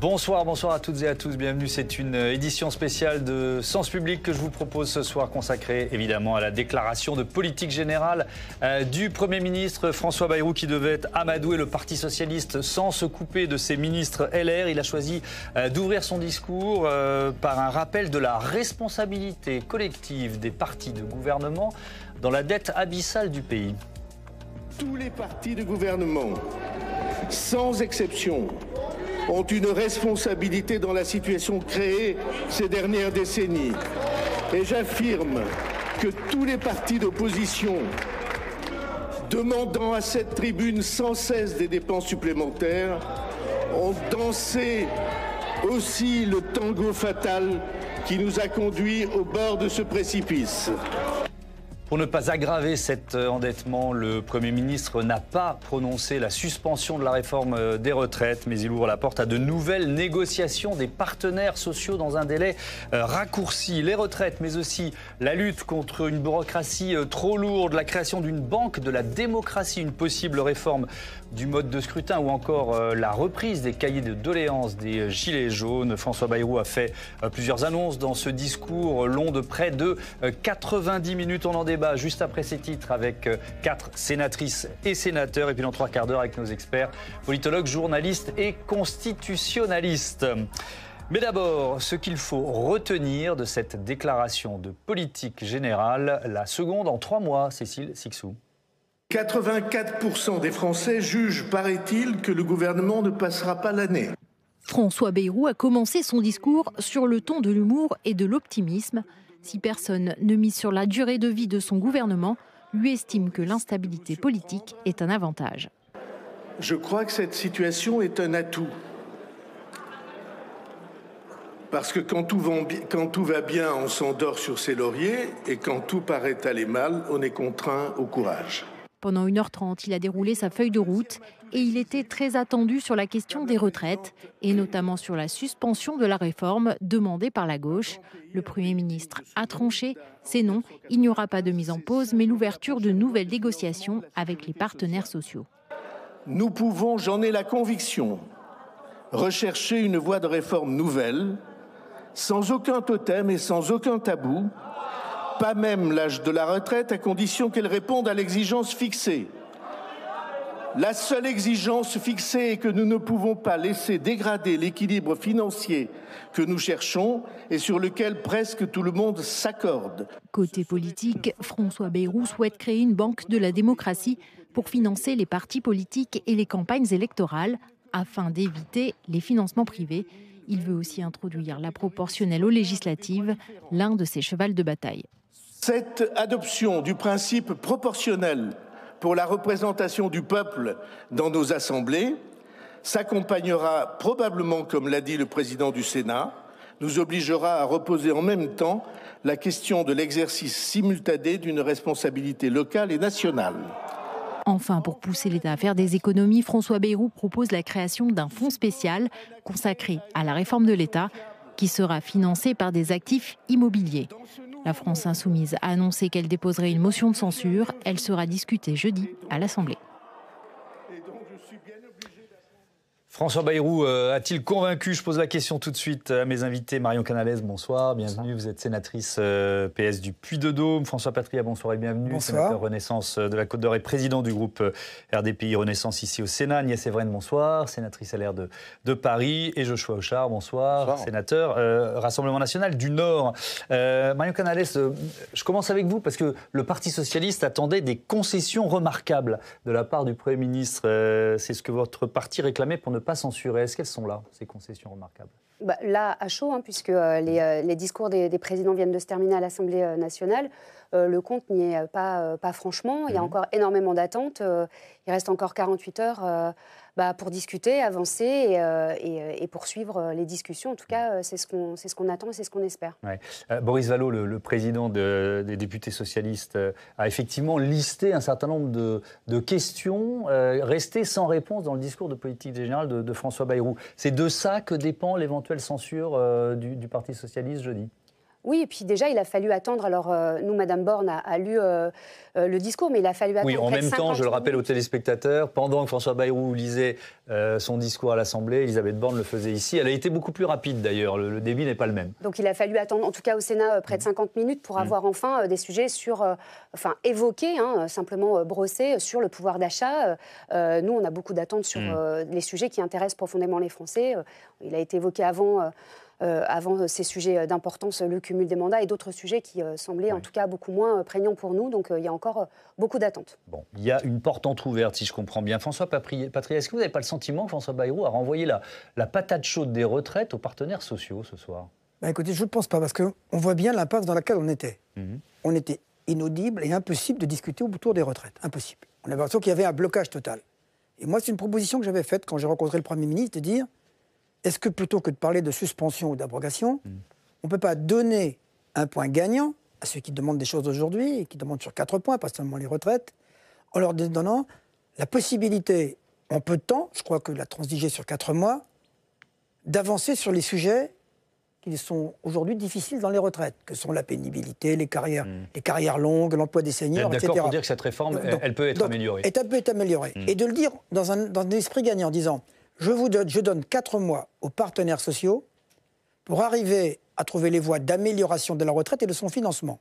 Bonsoir à toutes et à tous, bienvenue. C'est une édition spéciale de Sens Public que je vous propose ce soir, consacrée évidemment à la déclaration de politique générale du Premier ministre François Bayrou, qui devait amadouer le Parti Socialiste sans se couper de ses ministres LR. Il a choisi d'ouvrir son discours par un rappel de la responsabilité collective des partis de gouvernement dans la dette abyssale du pays. Tous les partis de gouvernement, sans exception, ont une responsabilité dans la situation créée ces dernières décennies. Et j'affirme que tous les partis d'opposition, demandant à cette tribune sans cesse des dépenses supplémentaires, ont dansé aussi le tango fatal qui nous a conduits au bord de ce précipice. Pour ne pas aggraver cet endettement, le Premier ministre n'a pas prononcé la suspension de la réforme des retraites, mais il ouvre la porte à de nouvelles négociations des partenaires sociaux dans un délai raccourci. Les retraites, mais aussi la lutte contre une bureaucratie trop lourde, la création d'une banque de la démocratie, une possible réforme du mode de scrutin ou encore la reprise des cahiers de doléances des Gilets jaunes. François Bayrou a fait plusieurs annonces dans ce discours long de près de 90 minutes. On en débat juste après ces titres avec 4 sénatrices et sénateurs, et puis dans 3 quarts d'heure avec nos experts, politologues, journalistes et constitutionnalistes. Mais d'abord, ce qu'il faut retenir de cette déclaration de politique générale, la seconde en 3 mois, Cécile Cixous. 84% des Français jugent, paraît-il, que le gouvernement ne passera pas l'année. François Bayrou a commencé son discours sur le ton de l'humour et de l'optimisme. Si personne ne mise sur la durée de vie de son gouvernement, lui estime que l'instabilité politique est un avantage. Je crois que cette situation est un atout. Parce que quand tout va bien, on s'endort sur ses lauriers, et quand tout paraît aller mal, on est contraint au courage. Pendant 1h30, il a déroulé sa feuille de route et il était très attendu sur la question des retraites et notamment sur la suspension de la réforme demandée par la gauche. Le Premier ministre a tranché, c'est non, il n'y aura pas de mise en pause mais l'ouverture de nouvelles négociations avec les partenaires sociaux. Nous pouvons, j'en ai la conviction, rechercher une voie de réforme nouvelle, sans aucun totem et sans aucun tabou, pas même l'âge de la retraite, à condition qu'elle réponde à l'exigence fixée. La seule exigence fixée est que nous ne pouvons pas laisser dégrader l'équilibre financier que nous cherchons et sur lequel presque tout le monde s'accorde. Côté politique, François Bayrou souhaite créer une banque de la démocratie pour financer les partis politiques et les campagnes électorales afin d'éviter les financements privés. Il veut aussi introduire la proportionnelle aux législatives, l'un de ses chevals de bataille. Cette adoption du principe proportionnel pour la représentation du peuple dans nos assemblées s'accompagnera probablement, comme l'a dit le président du Sénat, nous obligera à reposer en même temps la question de l'exercice simultané d'une responsabilité locale et nationale. Enfin, pour pousser l'État à faire des économies, François Bayrou propose la création d'un fonds spécial consacré à la réforme de l'État qui sera financé par des actifs immobiliers. La France insoumise a annoncé qu'elle déposerait une motion de censure. Elle sera discutée jeudi à l'Assemblée. François Bayrou a-t-il convaincu? Je pose la question tout de suite à mes invités. Marion Canales, bonsoir, bienvenue. Vous êtes sénatrice PS du Puy-de-Dôme. François Patria, bonsoir et bienvenue. Bonsoir. Sénateur Renaissance de la Côte-d'Or et président du groupe RDPI Renaissance ici au Sénat. Agnès Evren, bonsoir, sénatrice LR de Paris. Et Joshua Auchard, bonsoir, sénateur Rassemblement National du Nord. Marion Canales, je commence avec vous parce que le Parti Socialiste attendait des concessions remarquables de la part du Premier ministre. C'est ce que votre parti réclamait pour ne pas censurer. Est-ce qu'elles sont là, ces concessions remarquables? Là, à chaud, puisque les discours des présidents viennent de se terminer à l'Assemblée nationale. Le compte n'y est pas franchement. Il y a encore énormément d'attentes. Il reste encore 48 heures pour discuter, avancer et poursuivre les discussions. En tout cas, c'est ce qu'on attend et c'est ce qu'on espère. Ouais. Boris Vallaud, le président des députés socialistes, a effectivement listé un certain nombre de questions restées sans réponse dans le discours de politique générale de François Bayrou. C'est de ça que dépend l'éventuelle censure du Parti socialiste jeudi? Oui, et puis déjà, il a fallu attendre. Alors, nous, Madame Borne a lu le discours, mais il a fallu attendre. Oui, en même temps, je le rappelle aux téléspectateurs, pendant que François Bayrou lisait son discours à l'Assemblée, Elisabeth Borne le faisait ici. Elle a été beaucoup plus rapide d'ailleurs, le débit n'est pas le même. Donc il a fallu attendre, en tout cas au Sénat, près de 50 minutes pour avoir enfin des sujets évoqués, simplement brossés sur le pouvoir d'achat. Nous, on a beaucoup d'attentes sur les sujets qui intéressent profondément les Français. Il a été évoqué avant ces sujets d'importance, le cumul des mandats et d'autres sujets qui semblaient en tout cas beaucoup moins prégnants pour nous. Donc il y a encore beaucoup d'attentes. Bon, il y a une porte entrouverte, si je comprends bien. François Patria, est-ce que vous n'avez pas le sentiment que François Bayrou a renvoyé la patate chaude des retraites aux partenaires sociaux ce soir ? Écoutez, je ne pense pas, parce qu'on voit bien l'impasse dans laquelle on était. On était inaudible et impossible de discuter autour des retraites. Impossible. On avait l'impression qu'il y avait un blocage total. Et moi, c'est une proposition que j'avais faite quand j'ai rencontré le Premier ministre, de dire, est-ce que plutôt que de parler de suspension ou d'abrogation, on ne peut pas donner un point gagnant à ceux qui demandent des choses aujourd'hui, et qui demandent sur 4 points, pas seulement les retraites, en leur donnant la possibilité, en peu de temps, je crois que la transiger sur 4 mois, d'avancer sur les sujets qui sont aujourd'hui difficiles dans les retraites, que sont la pénibilité, les carrières longues, l'emploi des seniors, etc. D'accord pour dire que cette réforme, elle peut être améliorée. Elle peut être améliorée. Et de le dire dans un esprit gagnant, en disant, je donne 4 mois aux partenaires sociaux pour arriver à trouver les voies d'amélioration de la retraite et de son financement.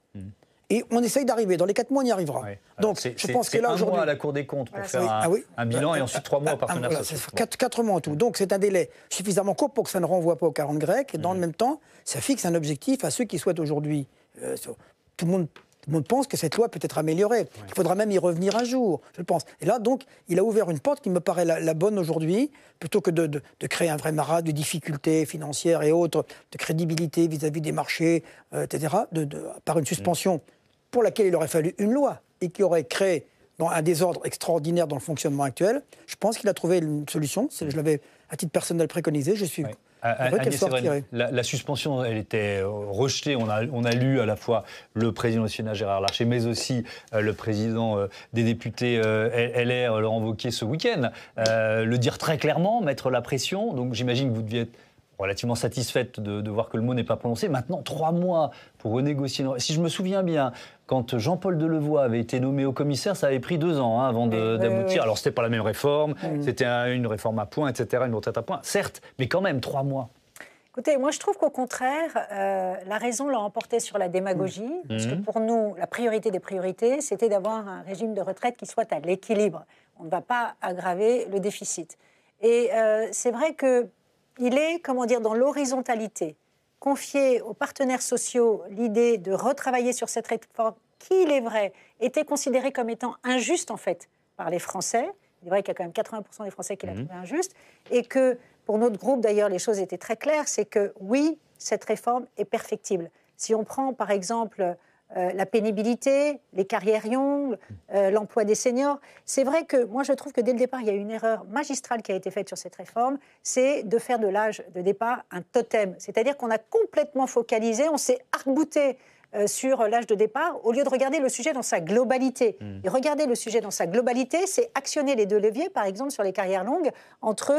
Et on essaye d'arriver. Dans les 4 mois, on y arrivera. Ouais. Donc, je pense que là, aujourd'hui... 1 mois à aujourd'hui... la Cour des comptes pour faire un bilan et ensuite 3 mois aux partenaires sociaux. 4 mois en tout. Donc, c'est un délai suffisamment court pour que ça ne renvoie pas aux 40 grecs. Et dans le même temps, ça fixe un objectif à ceux qui souhaitent aujourd'hui... Tout le monde pense que cette loi peut être améliorée. Il faudra même y revenir un jour, je pense. Et là, donc, il a ouvert une porte qui me paraît la bonne aujourd'hui, plutôt que de créer un vrai maras de difficultés financières et autres, de crédibilité vis-à-vis des marchés, etc., par une suspension pour laquelle il aurait fallu une loi et qui aurait créé un désordre extraordinaire dans le fonctionnement actuel. Je pense qu'il a trouvé une solution. Je l'avais, à titre personnel, préconisé. Je suis... La suspension, elle était rejetée. On a lu à la fois le président du Sénat, Gérard Larcher, mais aussi le président des députés LR, Laurent Wauquiez, ce week-end, le dire très clairement, mettre la pression. Donc j'imagine que vous deviez être relativement satisfaite de voir que le mot n'est pas prononcé. Maintenant, 3 mois pour renégocier. Si je me souviens bien, quand Jean-Paul Delevoye avait été nommé au commissaire, ça avait pris 2 ans avant d'aboutir. Alors, c'était pas la même réforme, c'était une réforme à points, etc., une retraite à points. Certes, mais quand même, 3 mois. Écoutez, moi je trouve qu'au contraire, la raison l'a emporté sur la démagogie, parce que pour nous, la priorité des priorités, c'était d'avoir un régime de retraite qui soit à l'équilibre. On ne va pas aggraver le déficit. Et c'est vrai qu'il est, dans l'horizontalité, confié aux partenaires sociaux l'idée de retravailler sur cette réforme qui, il est vrai, était considérée comme étant injuste, en fait, par les Français. Il est vrai qu'il y a quand même 80% des Français qui la trouvaient injuste, et que, pour notre groupe, d'ailleurs, les choses étaient très claires, c'est que, oui, cette réforme est perfectible. Si on prend, par exemple, la pénibilité, les carrières longues, l'emploi des seniors, c'est vrai que, moi, je trouve que, dès le départ, il y a eu une erreur magistrale qui a été faite sur cette réforme, c'est de faire de l'âge de départ un totem. C'est-à-dire qu'on a complètement focalisé, on s'est arc-bouté sur l'âge de départ, au lieu de regarder le sujet dans sa globalité. Et regarder le sujet dans sa globalité, c'est actionner les 2 leviers, par exemple, sur les carrières longues, entre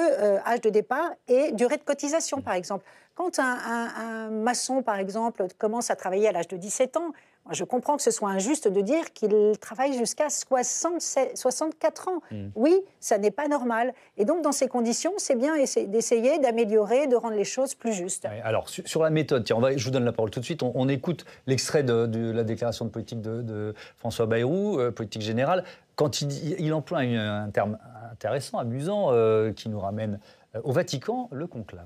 âge de départ et durée de cotisation, par exemple. Quand un maçon, par exemple, commence à travailler à l'âge de 17 ans, je comprends que ce soit injuste de dire qu'il travaille jusqu'à 64 ans. Oui, ça n'est pas normal. Et donc, dans ces conditions, c'est bien d'essayer d'améliorer, de rendre les choses plus justes. Ouais, alors, sur la méthode, tiens, je vous donne la parole tout de suite. On écoute l'extrait de la déclaration de politique de François Bayrou, politique générale, quand il emploie un terme intéressant, amusant, qui nous ramène au Vatican, le conclave.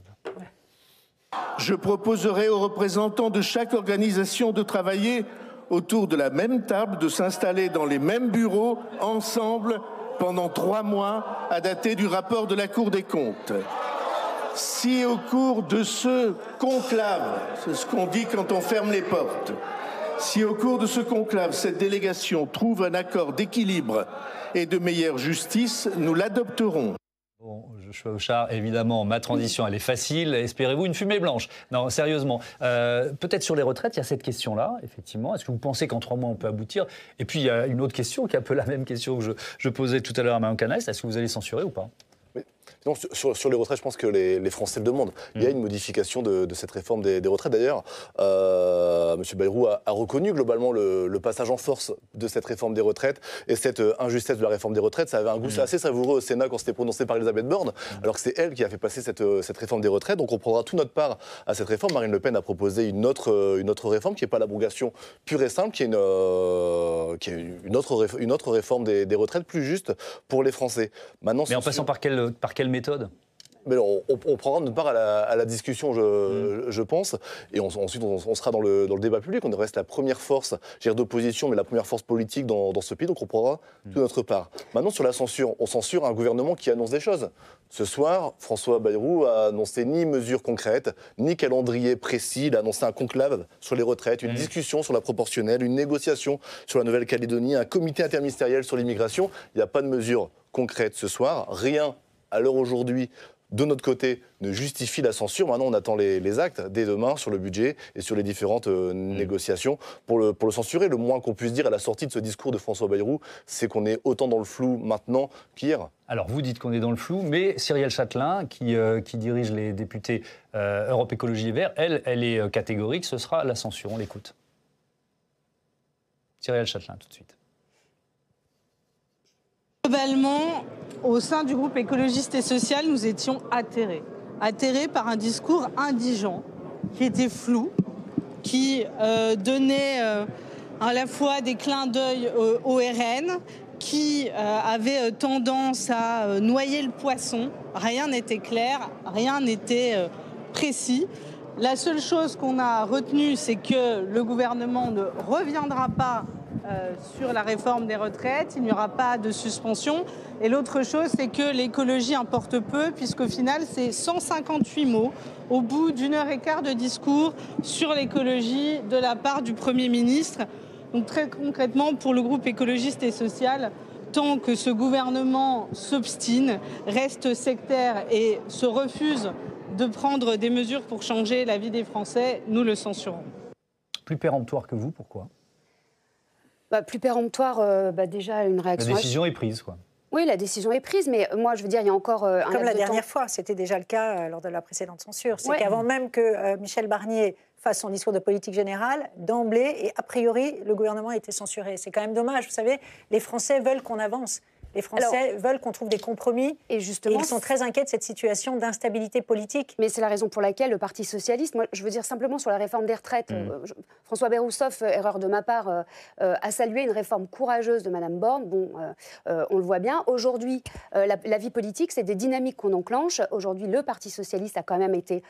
Je proposerai aux représentants de chaque organisation de travailler autour de la même table, de s'installer dans les mêmes bureaux, ensemble, pendant 3 mois, à dater du rapport de la Cour des comptes. Si au cours de ce conclave, c'est ce qu'on dit quand on ferme les portes, si au cours de ce conclave, cette délégation trouve un accord d'équilibre et de meilleure justice, nous l'adopterons. Bon, Joshua Hauchard, évidemment, ma transition, elle est facile. Espérez-vous une fumée blanche? Non, sérieusement. Peut-être sur les retraites, il y a cette question-là, effectivement. Est-ce que vous pensez qu'en 3 mois, on peut aboutir? Et puis, il y a une autre question, qui est un peu la même question que je posais tout à l'heure à Marion Canaës. Est-ce que vous allez censurer ou pas? Oui. Non, sur les retraites, je pense que les Français le demandent. Il y a une modification de cette réforme des retraites. D'ailleurs, M. Bayrou a reconnu globalement le passage en force de cette réforme des retraites et cette injustice de la réforme des retraites. Ça avait un goût assez savoureux au Sénat quand c'était prononcé par Elisabeth Borne, alors que c'est elle qui a fait passer cette réforme des retraites. Donc on prendra toute notre part à cette réforme. Marine Le Pen a proposé une autre réforme qui n'est pas l'abrogation pure et simple, qui est une autre réforme des retraites plus juste pour les Français. Maintenant, mais en passant par quelle méthode ? Mais on prendra notre part à la discussion, je pense, et ensuite on sera dans le débat public. On reste la première force d'opposition, mais la première force politique dans ce pays, donc on prendra toute notre part. Maintenant, sur la censure, on censure un gouvernement qui annonce des choses. Ce soir, François Bayrou a annoncé ni mesures concrètes, ni calendrier précis. Il a annoncé un conclave sur les retraites, une discussion sur la proportionnelle, une négociation sur la Nouvelle-Calédonie, un comité interministériel sur l'immigration. Il n'y a pas de mesures concrètes ce soir. Rien, à l'heure aujourd'hui, de notre côté, ne justifie la censure. Maintenant, on attend les actes dès demain sur le budget et sur les différentes négociations pour le censurer. Le moins qu'on puisse dire à la sortie de ce discours de François Bayrou, c'est qu'on est autant dans le flou maintenant qu'hier. Alors, vous dites qu'on est dans le flou, mais Cyrielle Châtelain, qui dirige les députés Europe Écologie et Verts, elle est catégorique, ce sera la censure. On l'écoute. Cyrielle Châtelain, tout de suite. Globalement, au sein du groupe écologiste et social, nous étions atterrés par un discours indigent, qui était flou, qui donnait à la fois des clins d'œil au RN, qui avait tendance à noyer le poisson. Rien n'était clair, rien n'était précis. La seule chose qu'on a retenue, c'est que le gouvernement ne reviendra pas sur la réforme des retraites, il n'y aura pas de suspension. Et l'autre chose, c'est que l'écologie importe peu, puisqu'au final, c'est 158 mots au bout d'1h15 de discours sur l'écologie de la part du Premier ministre. Donc très concrètement, pour le groupe écologiste et social, tant que ce gouvernement s'obstine, reste sectaire et se refuse de prendre des mesures pour changer la vie des Français, nous le censurons. Plus péremptoire que vous, pourquoi ? Plus péremptoire, déjà une réaction... La décision est prise, quoi. Oui, la décision est prise, mais moi, je veux dire, il y a encore un Comme la dernière temps. fois, c'était déjà le cas lors de la précédente censure. C'est Ouais. qu'avant même que Michel Barnier fasse son discours de politique générale, d'emblée et a priori, le gouvernement a été censuré. C'est quand même dommage. Vous savez, les Français veulent qu'on avance. Les Français veulent qu'on trouve des compromis. Et justement, ils sont très inquiets de cette situation d'instabilité politique. Mais c'est la raison pour laquelle le Parti socialiste, moi je veux dire simplement sur la réforme des retraites, François Bayrou, sauf erreur de ma part, a salué une réforme courageuse de Mme Borne. Bon, on le voit bien. Aujourd'hui, la vie politique, c'est des dynamiques qu'on enclenche. Aujourd'hui, le Parti socialiste a quand même été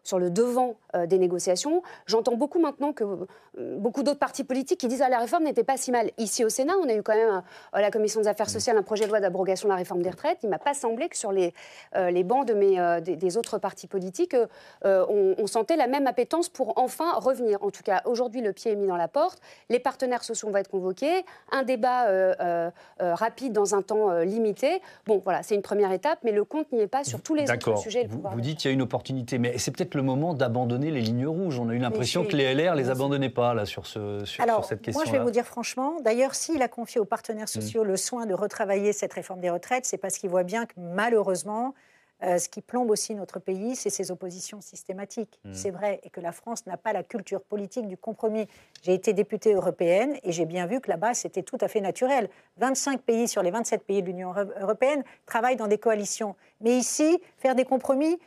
sur le devant des négociations. J'entends beaucoup maintenant que beaucoup d'autres partis politiques qui disent que la réforme n'était pas si mal. Ici au Sénat, on a eu quand même à la Commission des affaires sociales un projet de loi d'abrogation de la réforme des retraites. Il ne m'a pas semblé que sur les bancs des autres partis politiques, on sentait la même appétence pour enfin revenir. En tout cas, aujourd'hui, le pied est mis dans la porte. Les partenaires sociaux vont être convoqués. Un débat rapide dans un temps limité. Bon, voilà, c'est une première étape, mais le compte n'y est pas sur tous les autres sujets. Vous dites qu'il y a une opportunité, mais c'est peut-être le moment d'abandonner les lignes rouges. On a eu l'impression que les LR ne les abandonnaient pas là, sur cette question-là. Moi, je vais vous dire franchement, d'ailleurs, s'il a confié aux partenaires sociaux le soin de retravailler cette réforme des retraites, c'est parce qu'il voit bien que malheureusement, ce qui plombe aussi notre pays, c'est ses oppositions systématiques. C'est vrai, et que la France n'a pas la culture politique du compromis. J'ai été députée européenne et j'ai bien vu que là-bas, c'était tout à fait naturel. 25 pays sur les 27 pays de l'Union européenne travaillent dans des coalitions. Mais ici, faire des compromis...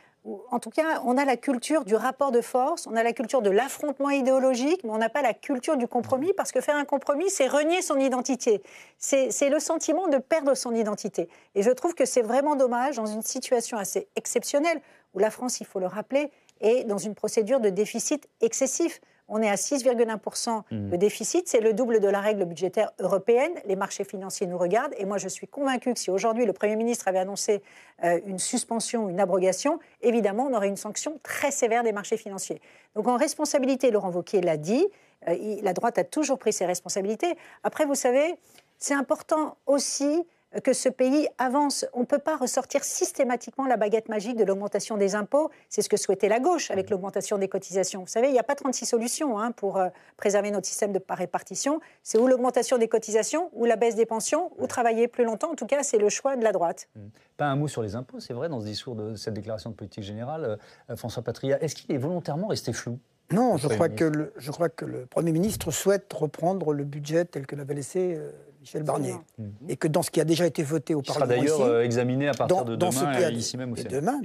En tout cas, on a la culture du rapport de force, on a la culture de l'affrontement idéologique, mais on n'a pas la culture du compromis, parce que faire un compromis, c'est renier son identité. C'est le sentiment de perdre son identité. Et je trouve que c'est vraiment dommage, dans une situation assez exceptionnelle, où la France, il faut le rappeler, est dans une procédure de déficit excessif. On est à 6,1% de déficit, c'est le double de la règle budgétaire européenne. Les marchés financiers nous regardent et moi je suis convaincue que si aujourd'hui le Premier ministre avait annoncé une suspension, une abrogation, évidemment on aurait une sanction très sévère des marchés financiers. Donc en responsabilité, Laurent Wauquiez l'a dit, la droite a toujours pris ses responsabilités. Après vous savez, c'est important aussi que ce pays avance. On ne peut pas ressortir systématiquement la baguette magique de l'augmentation des impôts. C'est ce que souhaitait la gauche avec l'augmentation des cotisations. Vous savez, il n'y a pas 36 solutions pour préserver notre système de répartition. C'est ou l'augmentation des cotisations, ou la baisse des pensions, ou travailler plus longtemps. En tout cas, c'est le choix de la droite. Pas un mot sur les impôts, c'est vrai, dans ce discours de cette déclaration de politique générale. François Patria, est-ce qu'il est volontairement resté flou ? Non, je crois que le Premier ministre souhaite reprendre le budget tel que l'avait laissé Michel Barnier. Et que dans ce qui a déjà été voté au Parlement ici... sera d'ailleurs examiné à partir de demain, ici même au Sénat. Demain,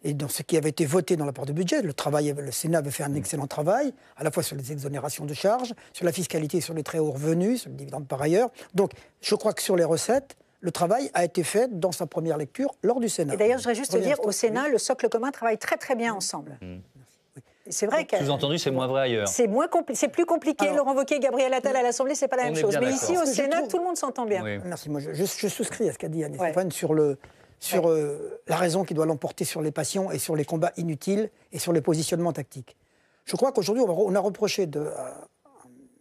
et dans ce qui avait été voté dans la part de budget, le Sénat avait fait un excellent travail, à la fois sur les exonérations de charges, sur la fiscalité sur les très hauts revenus, sur le dividende par ailleurs. Donc, je crois que sur les recettes, le travail a été fait dans sa première lecture lors du Sénat. Et d'ailleurs, je voudrais juste te dire, au Sénat, le socle commun travaille très très bien ensemble. C'est vrai que... Sous-entendu, c'est moins vrai ailleurs. C'est plus compliqué. Alors, Laurent Wauquiez, Gabriel Attal à l'Assemblée, c'est pas la même chose. Mais ici, au Sénat, tout le monde s'entend bien. Oui. Merci. Moi, je souscris à ce qu'a dit Anne Stéphane sur la raison qui doit l'emporter sur les passions et sur les combats inutiles et sur les positionnements tactiques. Je crois qu'aujourd'hui, on a reproché à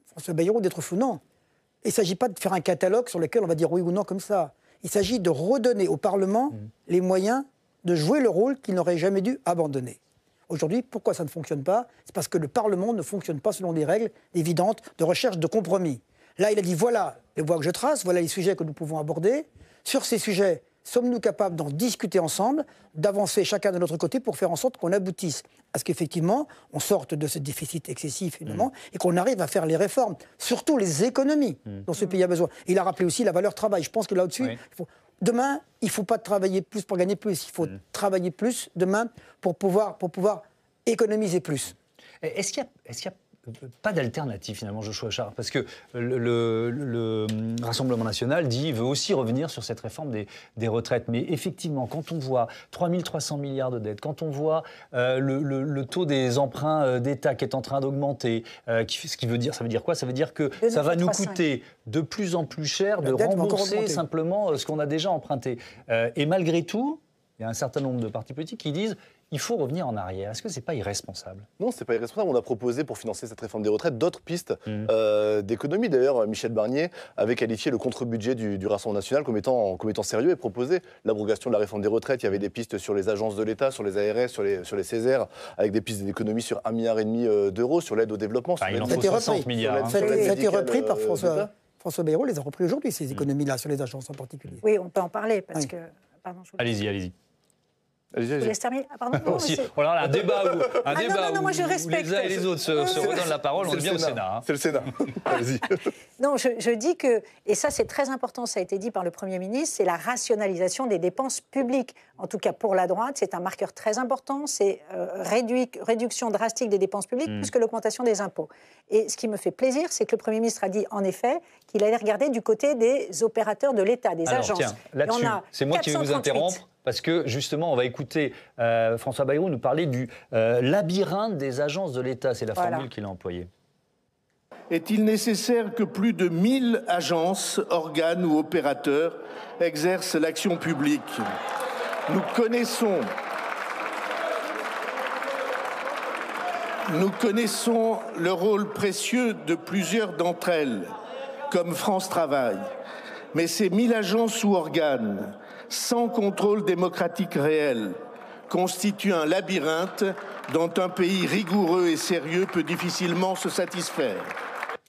François Bayrou d'être fou. Non. Il ne s'agit pas de faire un catalogue sur lequel on va dire oui ou non comme ça. Il s'agit de redonner au Parlement les moyens de jouer le rôle qu'il n'aurait jamais dû abandonner. Aujourd'hui, pourquoi ça ne fonctionne pas ? C'est parce que le Parlement ne fonctionne pas selon des règles évidentes de recherche de compromis. Là, il a dit, voilà les voies que je trace, voilà les sujets que nous pouvons aborder. Sur ces sujets, sommes-nous capables d'en discuter ensemble, d'avancer chacun de notre côté pour faire en sorte qu'on aboutisse à ce qu'effectivement, on sorte de ce déficit excessif, évidemment, et qu'on arrive à faire les réformes, surtout les économies dont ce pays a besoin. Il a rappelé aussi la valeur travail. Je pense que là-dessus, demain, il ne faut pas travailler plus pour gagner plus. Il faut travailler plus demain pour pouvoir économiser plus. Est-ce qu'il y a pas d'alternative finalement, Joshua Char, parce que le Rassemblement national veut aussi revenir sur cette réforme des retraites. Mais effectivement, quand on voit 3 300 milliards de dettes, quand on voit le taux des emprunts d'État qui est en train d'augmenter, ce qui veut dire, ça veut dire quoi ? Ça veut dire que ça va nous coûter de plus en plus cher de rembourser simplement ce qu'on a déjà emprunté. Et malgré tout, il y a un certain nombre de partis politiques qui disent il faut revenir en arrière. Est-ce que ce n'est pas irresponsable ? Non, ce n'est pas irresponsable. On a proposé, pour financer cette réforme des retraites, d'autres pistes d'économie. D'ailleurs, Michel Barnier avait qualifié le contre-budget du Rassemblement national comme étant sérieux et proposé l'abrogation de la réforme des retraites. Il y avait des pistes sur les agences de l'État, sur les ARS, sur les Césaires, avec des pistes d'économie sur 1,5 milliard d'euros, sur l'aide au développement. Il en faut 60 milliards. Ça a été repris par François Bayrou, les a repris aujourd'hui, ces économies-là, sur les agences en particulier. Oui, on peut en parler, parce que... Pardon, allez-y. Je vous laisse terminer. Ah, pardon, non, un débat où, moi, je respecte. Les uns et les autres se redonnent la parole, on est bien au Sénat. C'est le Sénat. Allez-y. Non, je dis que, et ça c'est très important, ça a été dit par le Premier ministre, c'est la rationalisation des dépenses publiques. En tout cas pour la droite, c'est un marqueur très important, c'est réduction drastique des dépenses publiques plus que l'augmentation des impôts. Et ce qui me fait plaisir, c'est que le Premier ministre a dit en effet qu'il allait regarder du côté des opérateurs de l'État, des agences. Tiens, là-dessus, c'est moi qui vais vous interrompre. Parce que, justement, on va écouter François Bayrou nous parler du labyrinthe des agences de l'État. C'est la formule qu'il a employée. Est-il nécessaire que plus de 1000 agences, organes ou opérateurs exercent l'action publique ? Nous connaissons le rôle précieux de plusieurs d'entre elles, comme France Travail. Mais ces 1000 agences ou organes, sans contrôle démocratique réel, constitue un labyrinthe dont un pays rigoureux et sérieux peut difficilement se satisfaire.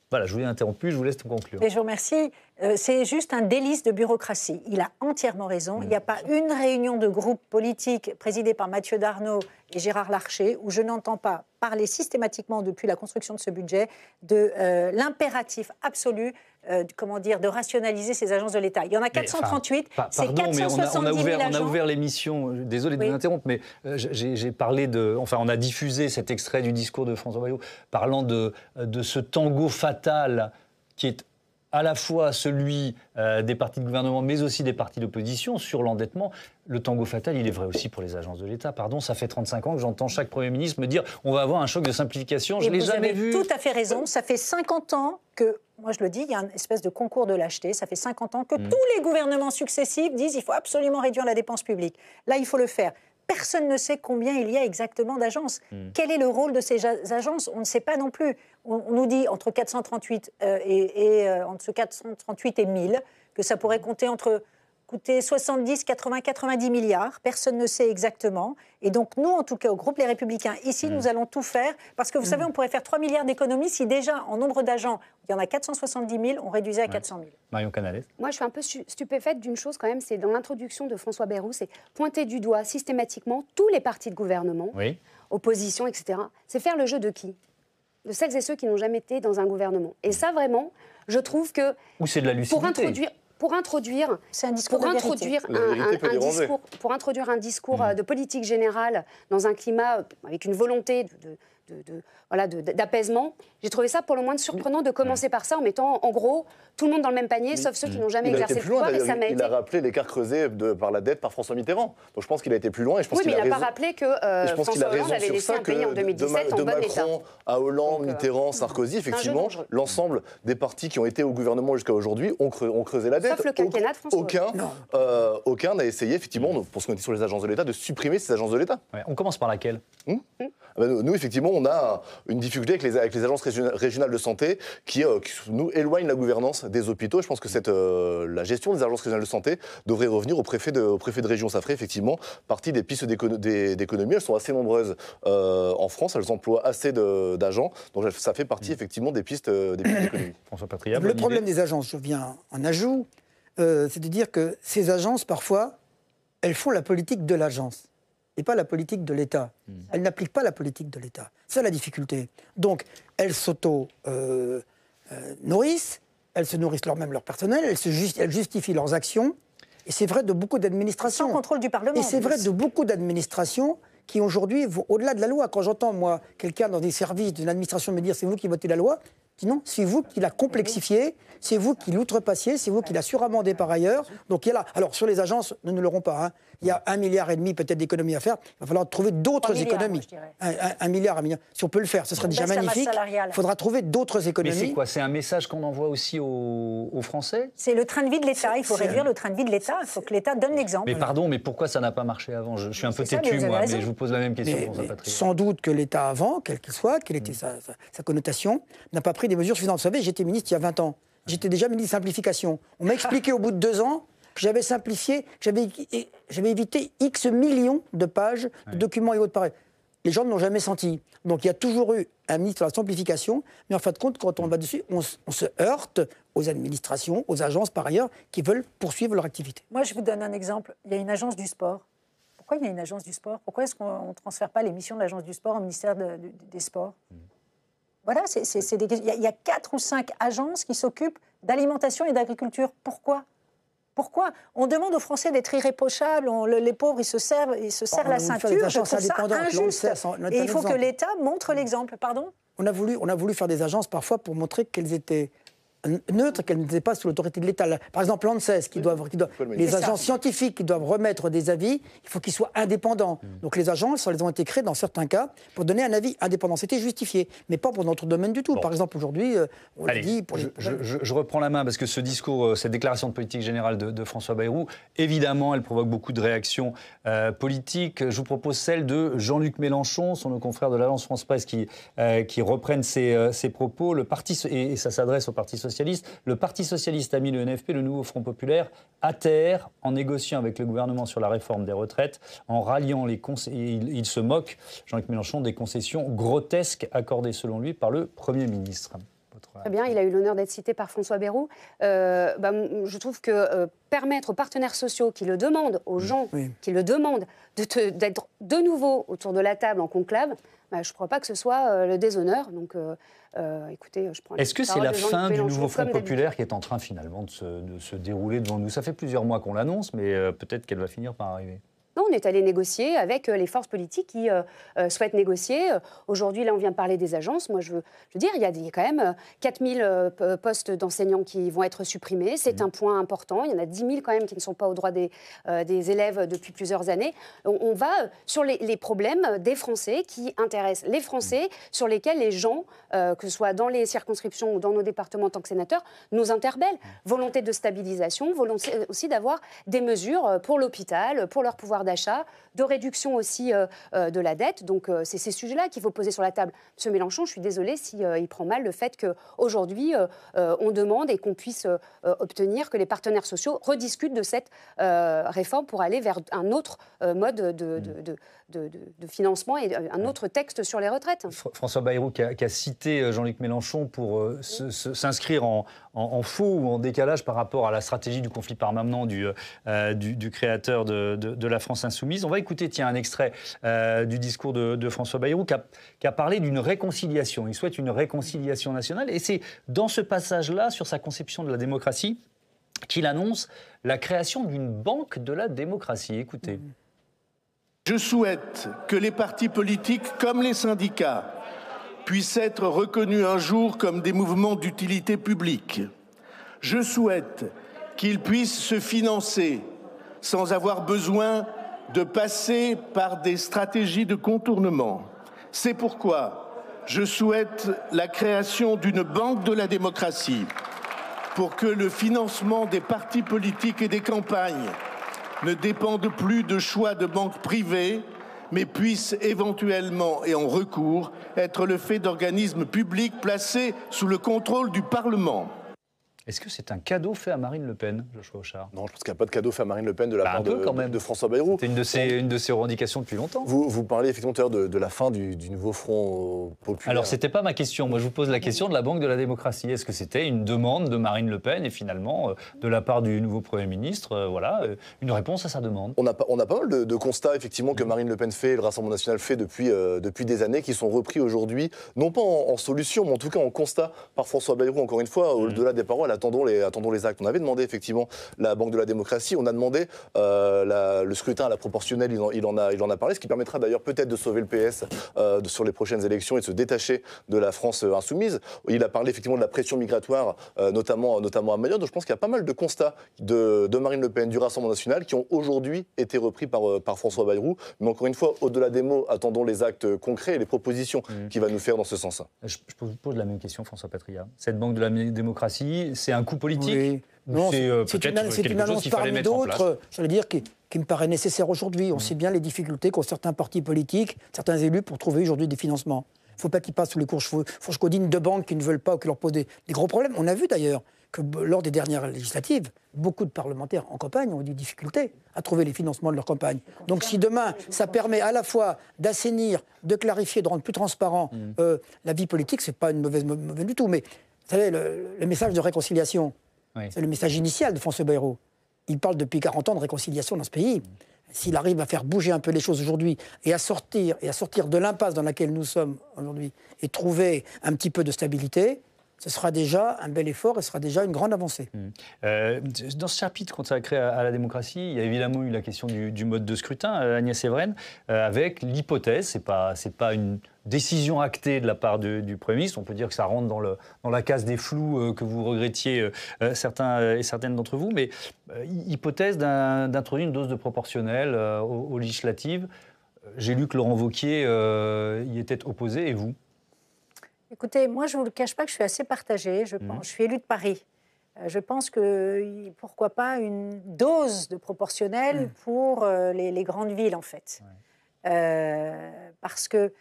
Voilà, je vous ai interrompu, je vous laisse conclure. Et je vous remercie. C'est juste un délice de bureaucratie. Il a entièrement raison. Il n'y a pas une réunion de groupe politique présidée par Mathieu Darnaud et Gérard Larcher où je n'entends pas parler systématiquement, depuis la construction de ce budget, de l'impératif absolu de rationaliser ces agences de l'État. Il y en a 438, c'est 470 000 agents. On a ouvert l'émission, désolé de vous interrompre, mais j'ai parlé on a diffusé cet extrait du discours de François Bayrou parlant de ce tango fatal qui est à la fois celui des partis de gouvernement, mais aussi des partis d'opposition sur l'endettement. Le tango fatal, il est vrai aussi pour les agences de l'État. Pardon, ça fait 35 ans que j'entends chaque Premier ministre me dire on va avoir un choc de simplification. Je ne l'ai jamais vu. Vous avez tout à fait raison. Ça fait 50 ans que, moi je le dis, il y a une espèce de concours de lâcheté. Ça fait 50 ans que tous les gouvernements successifs disent il faut absolument réduire la dépense publique. Là, il faut le faire. Personne ne sait combien il y a exactement d'agences. Quel est le rôle de ces agences ? On ne sait pas non plus. On nous dit entre 438 et 1000 que ça pourrait compter entre coûter 70, 80, 90 milliards. Personne ne sait exactement. Et donc, nous, en tout cas, au groupe Les Républicains, ici, nous allons tout faire. Parce que vous savez, on pourrait faire 3 milliards d'économies si déjà, en nombre d'agents, il y en a 470 000, on réduisait à 400 000. Marion Canales. Moi, je suis un peu stupéfaite d'une chose quand même, c'est dans l'introduction de François Bayrou, c'est pointer du doigt systématiquement tous les partis de gouvernement, opposition, etc. C'est faire le jeu de qui ? De celles et ceux qui n'ont jamais été dans un gouvernement. Et ça, vraiment, je trouve que... Ou c'est de la lucidité. Pour introduire un discours de politique générale dans un climat avec une volonté d'apaisement, j'ai trouvé ça pour le moins surprenant de commencer par ça en mettant en gros tout le monde dans le même panier, sauf ceux qui n'ont jamais exercé le pouvoir. Il a rappelé l'écart creusé par la dette par François Mitterrand. Donc je pense qu'il a été plus loin. Et je pense mais il n'a pas rappelé que François Hollande avait laissé un pays en 2017 en bon état. De Macron à Hollande, Mitterrand, Sarkozy, effectivement, l'ensemble des partis qui ont été au gouvernement jusqu'à aujourd'hui ont creusé la dette. Sauf le quinquennat de François Hollande. Aucun n'a essayé, effectivement, pour ce qu'on dit sur les agences de l'État, de supprimer ces agences de l'État. On commence par laquelle ? Nous, effectivement, on a une difficulté avec les agences régionales de santé qui nous éloignent la gouvernance des hôpitaux. Je pense que la gestion des agences régionales de santé devrait revenir au préfet de région. Ça ferait effectivement partie des pistes d'économie. Elles sont assez nombreuses en France, elles emploient assez d'agents. Donc ça fait partie effectivement des pistes d'économie. François Patriat, le problème des agences, je viens en ajout, c'est de dire que ces agences, parfois, elles font la politique de l'agence et pas la politique de l'État. Elles n'appliquent pas la politique de l'État. C'est la difficulté. Donc, elles s'auto-nourrissent, elles se nourrissent même leur personnel, elles justifient leurs actions. Et c'est vrai de beaucoup d'administrations. Sans contrôle du Parlement. Et c'est vrai de beaucoup d'administrations qui, aujourd'hui, vont au-delà de la loi. Quand j'entends, moi, quelqu'un dans des services d'une administration me dire « c'est vous qui votez la loi », je dis non, c'est vous qui la complexifiez, c'est vous qui l'outrepassiez, c'est vous qui la suramendez par ailleurs. Donc il y a là. Alors sur les agences, nous ne l'aurons pas. Il y a 1,5 milliard peut-être d'économies à faire. Il va falloir trouver d'autres économies. 1 milliard. Si on peut le faire, ce serait déjà magnifique. Il faudra trouver d'autres économies. Mais c'est quoi ? C'est un message qu'on envoie aussi aux Français ? C'est le train de vie de l'État. Il faut réduire le train de vie de l'État. Il faut que l'État donne l'exemple. Mais pardon, mais pourquoi ça n'a pas marché avant ? Je suis un peu têtu, moi, mais je vous pose la même question, François Patriat. Sans doute que l'État avant, quel qu'il soit, quelle était sa connotation, n'a pas pris des mesures suffisantes. Vous savez, j'étais ministre il y a 20 ans. J'étais déjà ministre de simplification. On m'a expliqué au bout de 2 ans que j'avais simplifié, que j'avais évité X millions de pages de documents et autres pareils. Les gens ne l'ont jamais senti. Donc il y a toujours eu un ministre de la simplification, mais en fin de compte, quand on va dessus, on se heurte aux administrations, aux agences par ailleurs, qui veulent poursuivre leur activité. Moi, je vous donne un exemple. Il y a une agence du sport. Pourquoi il y a une agence du sport ? Pourquoi est-ce qu'on ne transfère pas les missions de l'agence du sport au ministère des Sports ? Voilà, il y a 4 ou 5 agences qui s'occupent d'alimentation et d'agriculture. Pourquoi ? On demande aux Français d'être irréprochables, les pauvres, ils se serrent la ceinture. Je trouve ça injuste. Et il faut que l'État montre l'exemple. Pardon ? On a voulu faire des agences parfois pour montrer qu'elles étaient neutres, qu'elles n'étaient pas sous l'autorité de l'État. Par exemple, l'ANSES, les agences scientifiques qui doivent remettre des avis, il faut qu'ils soient indépendants. Donc les agences, elles ont été créées dans certains cas pour donner un avis indépendant. C'était justifié, mais pas pour notre domaine du tout. Par exemple, aujourd'hui, on l'a dit... Je reprends la main parce que ce discours, cette déclaration de politique générale de François Bayrou, évidemment, elle provoque beaucoup de réactions politiques. Je vous propose celle de Jean-Luc Mélenchon, son confrère de l'Alliance France Presse, qui reprennent ses propos. Et ça s'adresse au Parti socialiste. Le Parti socialiste a mis le NFP, le nouveau Front populaire, à terre en négociant avec le gouvernement sur la réforme des retraites, en ralliant il se moque, Jean-Luc Mélenchon, des concessions grotesques accordées selon lui par le Premier ministre. Très bien, il a eu l'honneur d'être cité par François Bayrou. Je trouve que permettre aux partenaires sociaux qui le demandent, aux gens qui le demandent, d'être de nouveau autour de la table en conclave, je ne crois pas que ce soit le déshonneur. Donc, écoutez, je prends. Est-ce que c'est la fin du nouveau Front populaire qui est en train finalement de se dérouler devant nous ? Ça fait plusieurs mois qu'on l'annonce, mais peut-être qu'elle va finir par arriver. Non, on est allé négocier avec les forces politiques qui souhaitent négocier. Aujourd'hui, là, on vient de parler des agences. Moi, je veux dire, il y a quand même 4000 postes d'enseignants qui vont être supprimés. C'est un point important. Il y en a 10 000 quand même qui ne sont pas au droit des élèves depuis plusieurs années. On va sur les problèmes des Français qui intéressent les Français, sur lesquels les gens, que ce soit dans les circonscriptions ou dans nos départements en tant que sénateurs, nous interpellent. Volonté de stabilisation, volonté aussi d'avoir des mesures pour l'hôpital, pour leur pouvoir pouvoir d'achat, de réduction aussi de la dette. Donc c'est ces sujets-là qu'il faut poser sur la table. Monsieur Mélenchon, je suis désolée s'il prend mal le fait qu'aujourd'hui, on demande et qu'on puisse obtenir que les partenaires sociaux rediscutent de cette réforme pour aller vers un autre mode de financement et un autre texte sur les retraites. François Bayrou qui a cité Jean-Luc Mélenchon pour s'inscrire en faux ou en décalage par rapport à la stratégie du conflit permanent du créateur de la France insoumise. On va écouter un extrait du discours de François Bayrou qui a parlé d'une réconciliation. Il souhaite une réconciliation nationale et c'est dans ce passage-là, sur sa conception de la démocratie, qu'il annonce la création d'une banque de la démocratie. Écoutez. Je souhaite que les partis politiques, comme les syndicats, puissent être reconnus un jour comme des mouvements d'utilité publique. Je souhaite qu'ils puissent se financer sans avoir besoin de passer par des stratégies de contournement. C'est pourquoi je souhaite la création d'une banque de la démocratie pour que le financement des partis politiques et des campagnes ne dépende plus de choix de banques privées, mais puisse éventuellement et en recours être le fait d'organismes publics placés sous le contrôle du Parlement. Est-ce que c'est un cadeau fait à Marine Le Pen, Joshua Auchard? Non, je pense qu'il n'y a pas de cadeau fait à Marine Le Pen de la part de François Bayrou. C'était une de ses revendications depuis longtemps. Vous parlez effectivement tout à l'heure de la fin du nouveau Front populaire. Alors, ce n'était pas ma question. Moi, je vous pose la question de la Banque de la démocratie. Est-ce que c'était une demande de Marine Le Pen et finalement, de la part du nouveau Premier ministre, une réponse à sa demande? On a pas mal de constats, effectivement, que Marine Le Pen fait, le Rassemblement national fait depuis des années, qui sont repris aujourd'hui, non pas en solution, mais en tout cas en constat par François Bayrou, encore une fois, au-delà des paroles. Attendons les actes. On avait demandé effectivement la Banque de la démocratie, on a demandé le scrutin à la proportionnelle, il en a parlé, ce qui permettra d'ailleurs peut-être de sauver le PS sur les prochaines élections et de se détacher de la France insoumise. Il a parlé effectivement de la pression migratoire, notamment à Mayotte. Donc je pense qu'il y a pas mal de constats de Marine Le Pen, du Rassemblement national, qui ont aujourd'hui été repris par François Bayrou. Mais encore une fois, au-delà des mots, attendons les actes concrets et les propositions qu'il va nous faire dans ce sens. Je vous pose la même question, François Patria. Cette Banque de la démocratie, c'est un coup politique? Oui. Non, c'est une annonce parmi d'autres, j'allais dire, qui me paraît nécessaire aujourd'hui. On sait bien les difficultés qu'ont certains partis politiques, certains élus pour trouver aujourd'hui des financements. Il ne faut pas qu'ils passent sous les fourches codines de banques qui ne veulent pas ou qui leur posent des gros problèmes. On a vu d'ailleurs que lors des dernières législatives, beaucoup de parlementaires en campagne ont eu des difficultés à trouver les financements de leur campagne. Donc si demain, ça permet à la fois d'assainir, de clarifier, de rendre plus transparent la vie politique, ce n'est pas une mauvaise du tout. Mais vous savez, le message de réconciliation, c'est le message initial de François Bayrou. Il parle depuis 40 ans de réconciliation dans ce pays. S'il arrive à faire bouger un peu les choses aujourd'hui et à sortir de l'impasse dans laquelle nous sommes aujourd'hui et trouver un petit peu de stabilité, ce sera déjà un bel effort et ce sera déjà une grande avancée. Dans ce chapitre consacré à la démocratie, il y a évidemment eu la question du mode de scrutin, Agnès Evren, avec l'hypothèse, c'est pas une décision actée de la part du Premier ministre, on peut dire que ça rentre dans la case des flous que vous regrettiez certains et certaines d'entre vous, mais hypothèse d'introduire une dose de proportionnelle aux législatives. J'ai lu que Laurent Wauquiez y était opposé, et vous? Écoutez, moi, je ne vous le cache pas que je suis assez partagée. Je suis élue de Paris. Je pense que, pourquoi pas, une dose de proportionnelle pour les grandes villes, en fait. Parce que...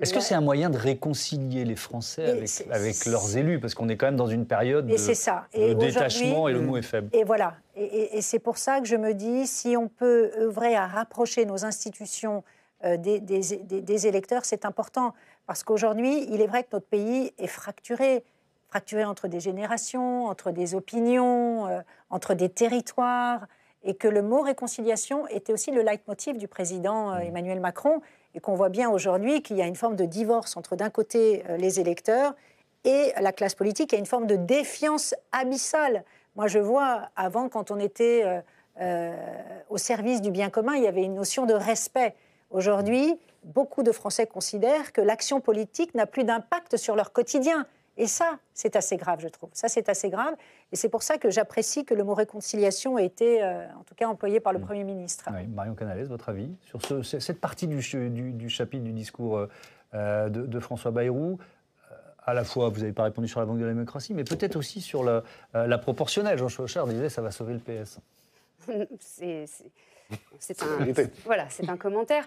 Est-ce que c'est un moyen de réconcilier les Français avec leurs élus? Parce qu'on est quand même dans une période de détachement et le mot est faible. Et voilà. Et c'est pour ça que je me dis, si on peut œuvrer à rapprocher nos institutions des électeurs, c'est important. Parce qu'aujourd'hui, il est vrai que notre pays est fracturé entre des générations, entre des opinions, entre des territoires, et que le mot réconciliation était aussi le leitmotiv du président Emmanuel Macron, et qu'on voit bien aujourd'hui qu'il y a une forme de divorce entre d'un côté les électeurs et la classe politique, il y a une forme de défiance abyssale. Moi, je vois, avant, quand on était au service du bien commun, il y avait une notion de respect. Aujourd'hui, beaucoup de Français considèrent que l'action politique n'a plus d'impact sur leur quotidien. Et ça, c'est assez grave, je trouve. Ça, c'est assez grave. Et c'est pour ça que j'apprécie que le mot réconciliation ait été, en tout cas, employé par le Premier ministre. Oui. Marion Canales, votre avis sur cette partie du chapitre du discours de François Bayrou? À la fois, vous n'avez pas répondu sur la Banque de la démocratie, mais peut-être aussi sur la proportionnelle. Jean-Charles Auchard disait que ça va sauver le PS. C'est un commentaire.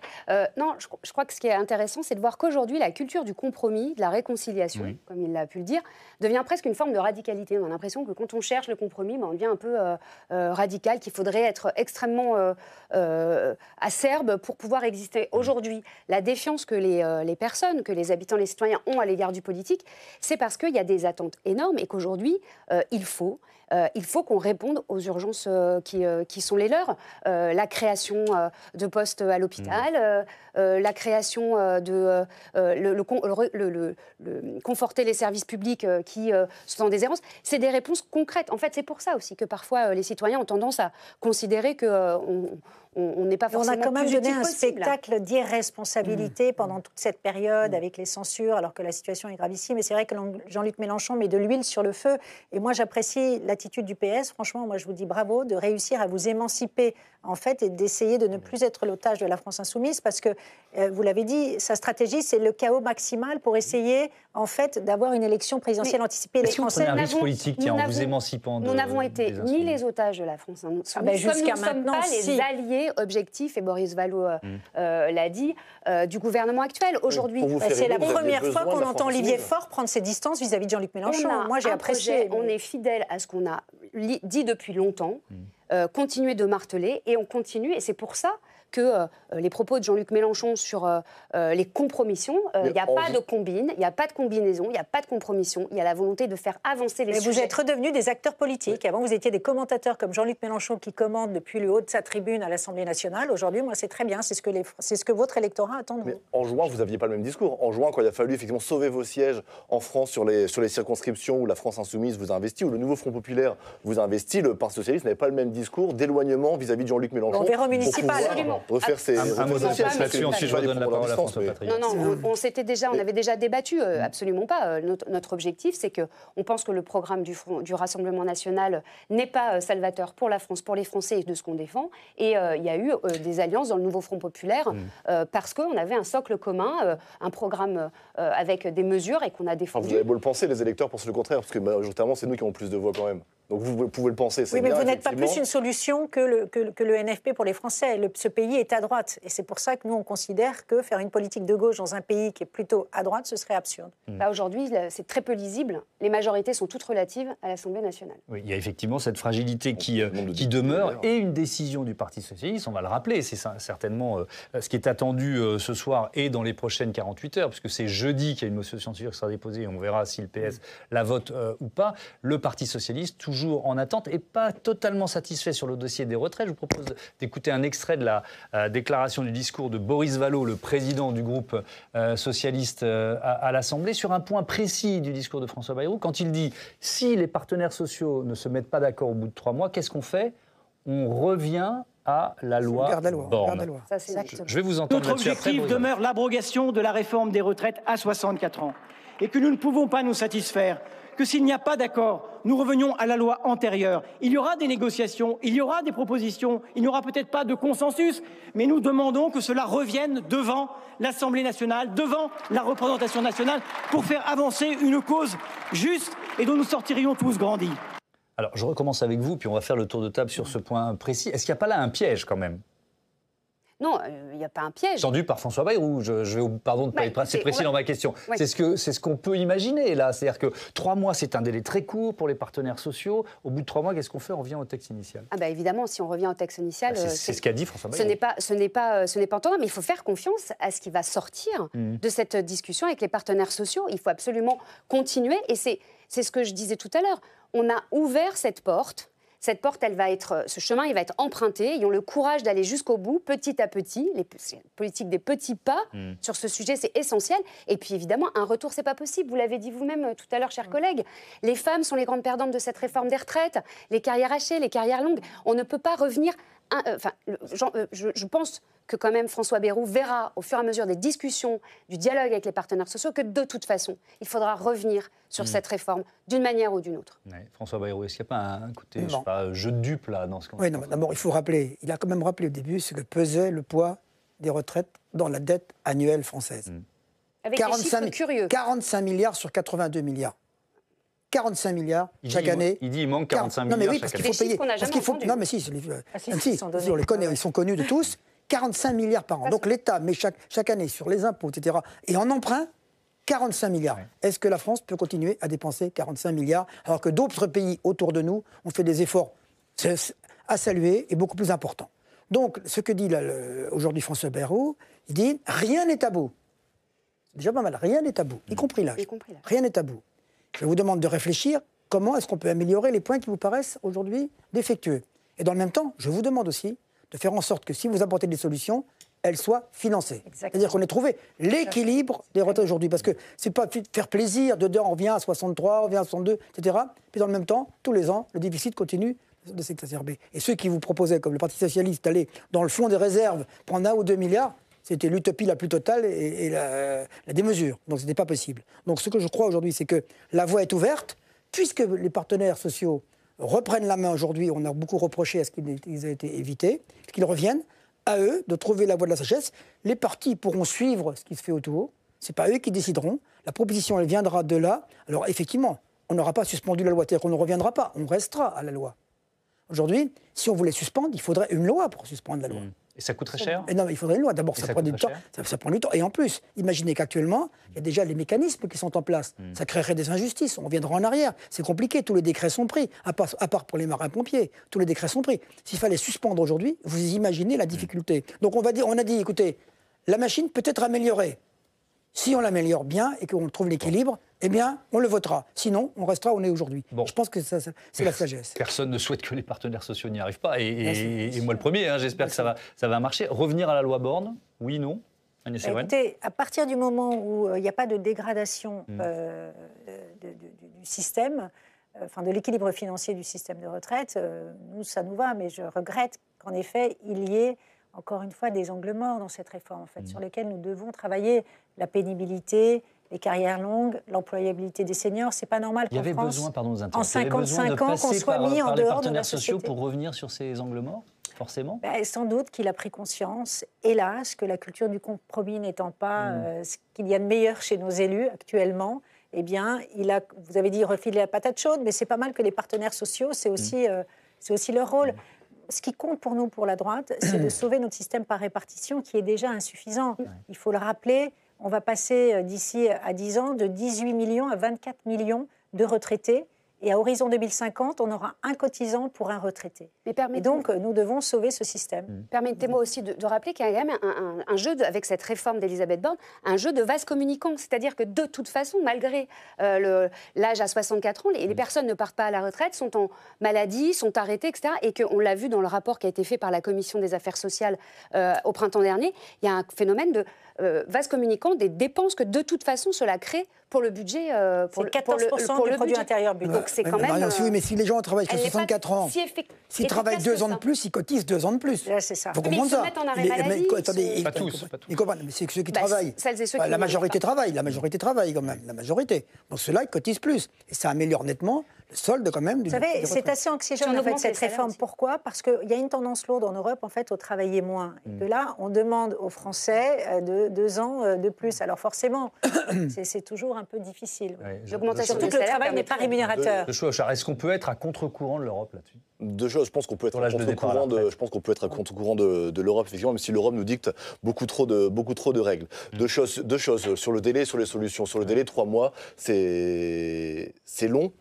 Non, je crois que ce qui est intéressant, c'est de voir qu'aujourd'hui, la culture du compromis, de la réconciliation, comme il l'a pu le dire, devient presque une forme de radicalité. On a l'impression que quand on cherche le compromis, on devient un peu radical, qu'il faudrait être extrêmement acerbe pour pouvoir exister. Aujourd'hui, la défiance que les personnes, que les habitants, les citoyens ont à l'égard du politique, c'est parce qu'il y a des attentes énormes et qu'aujourd'hui, il faut qu'on réponde aux urgences qui sont les leurs. La création de postes à l'hôpital, la création de conforter les services publics qui sont en déshérence. C'est des réponses concrètes. En fait, c'est pour ça aussi que parfois les citoyens ont tendance à considérer qu'on n'est pas forcément. On a quand même plus donné utile un possible. spectacle d'irresponsabilité pendant toute cette période avec les censures, alors que la situation est gravissime. Et c'est vrai que Jean-Luc Mélenchon met de l'huile sur le feu. Et moi, j'apprécie l'attitude du PS. Franchement, moi, je vous dis bravo de réussir à vous émanciper, en fait, et d'essayer de ne plus être l'otage de la France insoumise, parce que, vous l'avez dit, sa stratégie, c'est le chaos maximal pour essayer, en fait, d'avoir une élection présidentielle anticipée. Est-ce que vous prenez un risque politique en vous émancipant Nous n'avons été ni les otages de la France insoumise, jusqu'à nous ne sommes maintenant, pas les alliés objectifs, et Boris Vallaud l'a dit, du gouvernement actuel. Aujourd'hui, c'est la première fois qu'on entend Olivier Faure prendre ses distances vis-à-vis de Jean-Luc Mélenchon. Moi, j'ai apprécié. On est fidèle à ce qu'on a dit depuis longtemps, continuer de marteler, et on continue, et c'est pour ça que les propos de Jean-Luc Mélenchon sur les compromissions, il n'y a pas de combine, il n'y a pas de combinaison, il n'y a pas de compromission, il y a la volonté de faire avancer les sujets. Vous êtes redevenus des acteurs politiques. Avant, vous étiez des commentateurs comme Jean-Luc Mélenchon qui commande depuis le haut de sa tribune à l'Assemblée nationale. Aujourd'hui, moi, c'est très bien. C'est ce que votre électorat attend de vous. Mais en juin, vous n'aviez pas le même discours. En juin, quand il a fallu effectivement sauver vos sièges en France sur les circonscriptions où la France insoumise vous a investi, où le nouveau Front populaire vous a investi, le Parti socialiste n'avait pas le même discours d'éloignement vis-à-vis de Jean-Luc Mélenchon. On verra municipal. Refaire ses un mot là-dessus, ensuite je redonne la parole à François Patriat. Non, on avait déjà débattu, absolument pas. Notre objectif, c'est qu'on pense que le programme du Rassemblement national n'est pas salvateur pour la France, pour les Français et de ce qu'on défend. Et il y a eu des alliances dans le nouveau Front populaire parce qu'on avait un socle commun, un programme avec des mesures et qu'on a défendu. Vous avez beau le penser, les électeurs pensent le contraire, parce que majoritairement, c'est nous qui avons plus de voix quand même. Donc vous pouvez le penser, c'est bien. Oui, mais vous n'êtes pas plus une solution que le NFP pour les Français. Ce pays est à droite. Et c'est pour ça que nous, on considère que faire une politique de gauche dans un pays qui est plutôt à droite, ce serait absurde. Aujourd'hui, c'est très peu lisible. Les majorités sont toutes relatives à l'Assemblée nationale. Oui, il y a effectivement cette fragilité qui demeure et une décision du Parti socialiste, on va le rappeler, c'est certainement ce qui est attendu ce soir et dans les prochaines 48 heures, puisque c'est jeudi qu'il y a une motion de censure qui sera déposée et on verra si le PS la vote ou pas. Le Parti socialiste, toujours en attente et pas totalement satisfait sur le dossier des retraites. Je vous propose d'écouter un extrait de la déclaration du discours de Boris Vallaud, le président du groupe socialiste à l'Assemblée, sur un point précis du discours de François Bayrou, quand il dit « Si les partenaires sociaux ne se mettent pas d'accord au bout de 3 mois, qu'est-ce qu'on fait ? On revient à la loi Borne. » Je vais vous entendre là-dessus après. Notre objectif demeure l'abrogation de la réforme des retraites à 64 ans et que nous ne pouvons pas nous satisfaire que s'il n'y a pas d'accord, nous revenions à la loi antérieure. Il y aura des négociations, il y aura des propositions, il n'y aura peut-être pas de consensus, mais nous demandons que cela revienne devant l'Assemblée nationale, devant la représentation nationale, pour faire avancer une cause juste et dont nous sortirions tous grandis. Alors, je recommence avec vous, puis on va faire le tour de table sur ce point précis. Est-ce qu'il n'y a pas là un piège, quand même ? Non, il n'y a pas un piège. Tendu par François Bayrou. Je vais, pardon de ne pas être assez précis dans ma question. Ouais. C'est ce qu'on peut imaginer, là. C'est-à-dire que 3 mois, c'est un délai très court pour les partenaires sociaux. Au bout de 3 mois, qu'est-ce qu'on fait ? On revient au texte initial. Évidemment, si on revient au texte initial... c'est ce qu'a dit François Bayrou. Ce n'est pas entendant, mais il faut faire confiance à ce qui va sortir de cette discussion avec les partenaires sociaux. Il faut absolument continuer. Et c'est ce que je disais tout à l'heure. On a ouvert cette porte. Cette porte, ce chemin, il va être emprunté. Ayons le courage d'aller jusqu'au bout, petit à petit. Les politiques des petits pas sur ce sujet, c'est essentiel. Et puis évidemment, un retour, c'est pas possible. Vous l'avez dit vous-même tout à l'heure, chers collègues. Les femmes sont les grandes perdantes de cette réforme des retraites. Les carrières hachées, les carrières longues. On ne peut pas revenir. Je pense que quand même François Bayrou verra au fur et à mesure des discussions, du dialogue avec les partenaires sociaux, que de toute façon, il faudra revenir sur cette réforme d'une manière ou d'une autre. Ouais. François Bayrou, est-ce qu'il n'y a pas un côté jeu de dupe là dans ce qu'on... Oui, d'abord, il faut rappeler, il a quand même rappelé au début ce que pesait le poids des retraites dans la dette annuelle française. Avec des chiffres curieux. 45 milliards sur 82 milliards. 45 milliards chaque année. Il dit il manque 45 milliards. Non, mais oui, chaque parce année. qu'il faut payer. Parce qu'il faut... Non, mais si, on les connaît, ils sont connus de tous. 45 milliards par an. Donc l'État met chaque année sur les impôts, etc. Et en emprunt, 45 milliards. Ouais. Est-ce que la France peut continuer à dépenser 45 milliards alors que d'autres pays autour de nous ont fait des efforts à saluer et beaucoup plus importants? Donc, ce que dit aujourd'hui François Bayrou, il dit rien n'est tabou. C'est déjà pas mal, rien n'est tabou, y compris l'âge. Rien n'est tabou. Je vous demande de réfléchir comment est-ce qu'on peut améliorer les points qui vous paraissent aujourd'hui défectueux. Et dans le même temps, je vous demande aussi de faire en sorte que si vous apportez des solutions, elles soient financées. C'est-à-dire qu'on ait trouvé l'équilibre des retraites aujourd'hui. Parce que c'est pas faire plaisir de dire on revient à 63, on revient à 62, etc. Puis dans le même temps, tous les ans, le déficit continue de s'exacerber. Et ceux qui vous proposaient, comme le Parti Socialiste, d'aller dans le fond des réserves, prendre 1 ou 2 milliards, c'était l'utopie la plus totale et la démesure. Donc ce n'était pas possible. Donc ce que je crois aujourd'hui, c'est que la voie est ouverte, puisque les partenaires sociaux reprennent la main aujourd'hui. On a beaucoup reproché à ce qu'ils aient été évités, qu'ils reviennent. À eux de trouver la voie de la sagesse. Les partis pourront suivre ce qui se fait autour. Ce n'est pas eux qui décideront. La proposition, elle viendra de là. Alors, effectivement, on n'aura pas suspendu la loi. C'est-à-dire qu'on ne reviendra pas. On restera à la loi. Aujourd'hui, si on voulait suspendre, il faudrait une loi pour suspendre la loi. Et ça coûterait cher? Non, mais il faudrait une loi. D'abord, ça prend du temps. Ça prend du temps. Et en plus, imaginez qu'actuellement, il y a déjà les mécanismes qui sont en place. Ça créerait des injustices. On reviendra en arrière. C'est compliqué. Tous les décrets sont pris. À part pour les marins-pompiers. Tous les décrets sont pris. S'il fallait suspendre aujourd'hui, vous imaginez la difficulté. Donc on a dit, écoutez, la machine peut être améliorée. Si on l'améliore bien et qu'on trouve l'équilibre, eh bien, on le votera. Sinon, on restera où on est aujourd'hui. Bon. Je pense que c'est la sagesse. Personne ne souhaite que les partenaires sociaux n'y arrivent pas. Et moi le premier, hein, j'espère que ça va marcher. Revenir à la loi Borne, oui, non? Agnès Evren ? Écoutez, à partir du moment où il n'y a pas de dégradation du système, enfin de l'équilibre financier du système de retraite, nous, ça nous va. Mais je regrette qu'en effet, il y ait encore une fois des angles morts dans cette réforme, en fait, sur lesquels nous devons travailler. La pénibilité, les carrières longues, l'employabilité des seniors, c'est pas normal qu'en France, besoin, pardon, en 55 ans, qu'on soit mis en dehors de la société. Les partenaires sociaux pour revenir sur ces angles morts, forcément. Sans doute qu'il a pris conscience, hélas, que la culture du compromis n'étant pas ce qu'il y a de meilleur chez nos élus actuellement, eh bien, vous avez dit refiler la patate chaude, mais c'est pas mal que les partenaires sociaux, c'est aussi leur rôle. Ce qui compte pour nous, pour la droite, c'est de sauver notre système par répartition qui est déjà insuffisant. Il faut le rappeler, on va passer d'ici à 10 ans de 18 millions à 24 millions de retraités. Et à horizon 2050, on aura un cotisant pour un retraité. Et donc, nous devons sauver ce système. Permettez-moi aussi de rappeler qu'il y a quand même un jeu, avec cette réforme d'Elisabeth Borne, un jeu de vase communicant. C'est-à-dire que de toute façon, malgré l'âge à 64 ans, les personnes ne partent pas à la retraite, sont en maladie, sont arrêtées, etc. Et qu'on l'a vu dans le rapport qui a été fait par la Commission des affaires sociales au printemps dernier, il y a un phénomène de vase communicant des dépenses que de toute façon cela crée pour le budget. C'est 14% du produit intérieur brut. Donc c'est quand même. Oui, mais si les gens travaillent jusqu'à 64 ans, s'ils travaillent 2 ans de plus, ils cotisent 2 ans de plus. C'est ça. Il faut comprendre ça. Ils se mettent en arrêt maladie. Attendez, pas tous. Mais c'est ceux qui travaillent. Celles et ceux qui la majorité travaille. La majorité travaille quand même. La majorité. Donc ceux-là, ils cotisent plus. Et ça améliore nettement le solde quand même. Vous savez, c'est assez anxiogène en fait cette réforme. Pourquoi ? Parce qu'il y a une tendance lourde en Europe en fait au travailler moins. Et que là, on demande aux Français de 2 ans de plus. Alors forcément, c'est toujours un peu difficile. L'augmentation Surtout que le travail n'est pas rémunérateur. Est-ce qu'on peut être à contre-courant de l'Europe là-dessus ? 2 choses. Je pense qu'on peut être à contre-courant de l'Europe, effectivement, même si l'Europe nous dicte beaucoup trop de règles. Deux choses sur le délai, sur les solutions. Sur le délai, 3 mois, c'est long.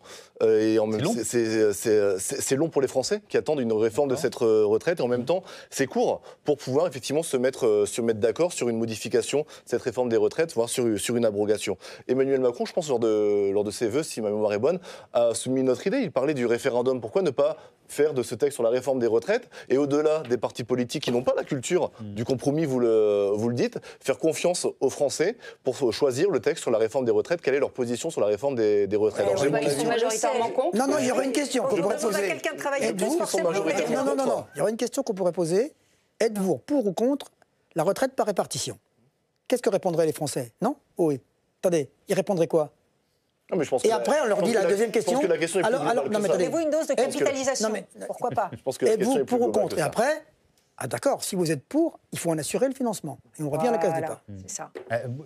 Et en même temps, c'est long pour les Français qui attendent une réforme de cette retraite. Et en même temps, c'est court pour pouvoir effectivement se mettre d'accord sur une modification de cette réforme des retraites, voire sur une abrogation. Emmanuel Macron, je pense, lors de ses vœux, si ma mémoire est bonne, a soumis notre idée. Il parlait du référendum. Pourquoi ne pas faire de ce texte sur la réforme des retraites et au-delà des partis politiques qui n'ont pas la culture du compromis, vous le dites, faire confiance aux Français pour choisir le texte sur la réforme des retraites. Quelle est leur position sur la réforme des retraites? Ils sont majoritairement contre. Non, il y aurait une question qu'on pourrait poser. Quelqu'un travaille plus, forcément. Non. Il y aurait une question qu'on pourrait poser. Êtes-vous pour ou contre la retraite par répartition? Qu'est-ce que répondraient les Français? Non? Oui. Attendez, ils répondraient quoi? Non, mais je pense et après, on leur dit la deuxième question. Je pense que la question est plus Donnez-vous une dose de capitalisation. Pourquoi pas? Êtes-vous pour ou contre? Et après, Ah d'accord, si vous êtes pour, il faut en assurer le financement. Et on revient à la case départ. C'est ça.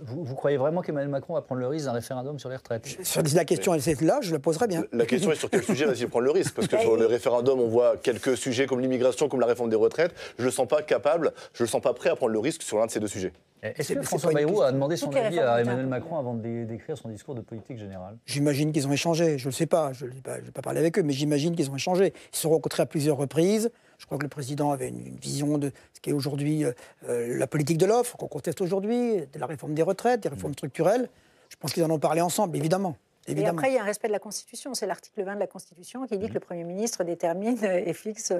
Vous croyez vraiment qu'Emmanuel Macron va prendre le risque d'un référendum sur les retraites? Si la question est là, je la poserai bien. La question est sur quel sujet va-t-il prendre le risque? Parce que sur le référendum, on voit quelques sujets comme l'immigration, comme la réforme des retraites. Je ne le sens pas capable, je ne le sens pas prêt à prendre le risque sur l'un de ces deux sujets. Est-ce que François Bayrou a demandé son avis à Emmanuel Macron avant d'écrire son discours de politique générale? J'imagine qu'ils ont échangé, je ne le sais pas, je ne vais pas parler avec eux, mais j'imagine qu'ils ont échangé. Ils se sont rencontrés à plusieurs reprises. Je crois que le président avait une vision de ce qu'est aujourd'hui la politique de l'offre, qu'on conteste aujourd'hui, de la réforme des retraites, des réformes structurelles. Je pense qu'ils en ont parlé ensemble, évidemment. Et après, il y a un respect de la Constitution. C'est l'article 20 de la Constitution qui dit que le Premier ministre détermine et fixe